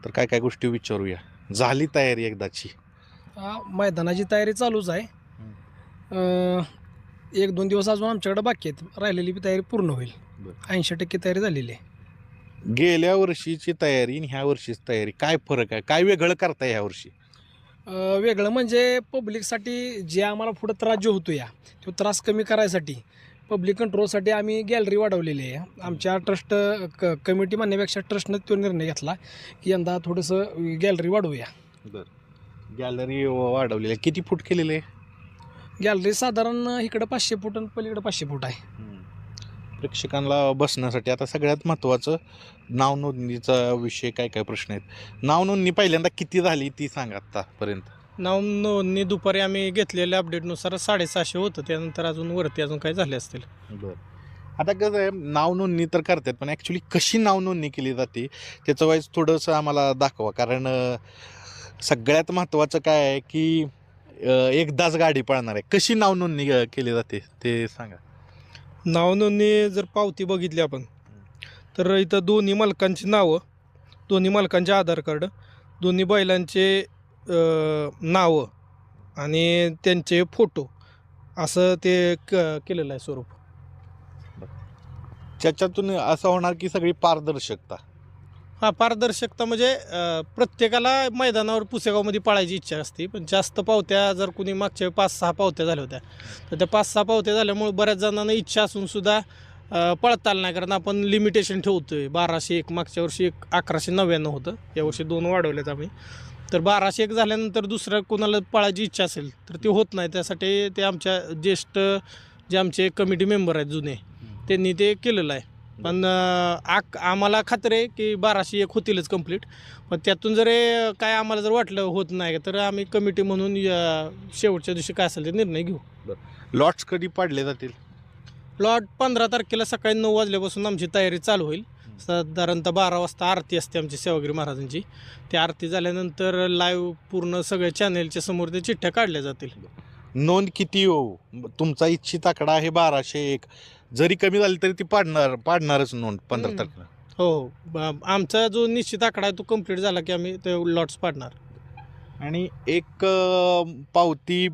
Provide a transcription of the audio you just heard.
तर काय काय गोष्टी विचारूया. झाली तयारी एकदाची? मैदानाची तयारी चालूच आहे. 1-2 दिवस अजून आमच्याकडे बाकी आहेत. राहिलेली बी तयारी पूर्ण होईल. 80% तयारी झालेली आहे. गेल्या वर्षीची तयारी आणि ह्या वर्षीची तयारी काय फरक आहे? काय वेगळं करताय ह्या वर्षी? वेगळं म्हणजे पब्लिकसाठी जे आम्हाला पुढं त्रास जो होतो तो त्रास कमी करायसाठी पब्लिक कंट्रोलसाठी आम्ही गॅलरी वाढवलेली आहे. आमच्या ट्रस्ट कमिटी म्हणण्यापेक्षा ट्रस्टनं तो निर्णय घेतला की यंदा थोडंसं गॅलरी वाढवूया. गॅलरी वाढवलेली आहे. किती फूट केलेले आहे? गॅलरी साधारण इकडं 500 फूट आणि पलीकडं 500 फूट आहे. प्रेक्षकांना बसण्यासाठी आता सगळ्यात महत्त्वाचं नाव नोंदणीचा विषय, काय काय प्रश्न आहेत? नाव नोंदणी पहिल्यांदा किती झाली ती सांगा आतापर्यंत. नाव नोंदणी दुपारी आम्ही घेतलेल्या अपडेटनुसार 750 होतं. त्यानंतर अजून वरती अजून काही झाले असतील. आता कसं आहे, नाव नोंदणी तर करतात पण ॲक्च्युली कशी नाव नोंदणी केली जाते त्याचं वाईज थोडंसं आम्हाला दाखवा. कारण सगळ्यात महत्त्वाचं काय आहे की एकदाच गाडी पळणार आहे. कशी नाव नोंदणी केली जाते ते सांगा. नाव नोंदणी जर पावती बघितली आपण तर इथं दोन्ही मालकांची नावं, दोन्ही मालकांचे आधार कार्ड, दोन्ही बैलांचे नावं आणि त्यांचे फोटो असं ते केलेलं आहे स्वरूप. त्याच्यातून असं होणार की सगळी पारदर्शकता. पारदर्शकता म्हणजे प्रत्येकाला मैदानावर पुसेगावमध्ये पळायची इच्छा असते. पण जास्त पावत्या जर कुणी मागच्या 5-6 पावत्या झाल्या होत्या तर त्या 5-6 पावत्या झाल्यामुळे बऱ्याच जणांना इच्छा असूनसुद्धा पळता आलं नाही. कारण आपण लिमिटेशन ठेवतो आहे. 1201 मागच्या वर्षी 1199 होतं, यावर्षी 2 वाढवलेत आम्ही. तर 1201 झाल्यानंतर दुसरं कोणाला पळायची इच्छा असेल तर ते होत नाही. त्यासाठी ते आमच्या ज्येष्ठ जे आमचे कमिटी मेंबर आहेत जुने त्यांनी ते केलेलं आहे. पण आम्हाला खात्री आहे की 1201 होतीलच कंप्लीट. पण त्यातून जर काय आम्हाला जर वाटलं होत नाही तर आम्ही कमिटी म्हणून शेवटच्या दिवशी काय असेल ते निर्णय घेऊ. लॉट्स कधी पाडले जातील? प्लॉट 15 तारखेला सकाळी 9 वाजल्यापासून आमची तयारी चालू होईल. साधारणतः 12 वाजता आरती असते आमची सेवागिरी महाराजांची. ती आरती झाल्यानंतर लाईव्ह पूर्ण सगळ्या चॅनेलच्या समोर त्या चिठ्ठ्या काढल्या जातील. नोंद किती हो? तुमचा इच्छित आकडा आहे 1201. जरी कमी झाली तरी ती पाडणारच नोंद 15 तारखेला. हो, आमचा जो निश्चित आकडा आहे तो कंप्लीट झाला की आम्ही ते लॉट्स पाडणार. आणि एक पावती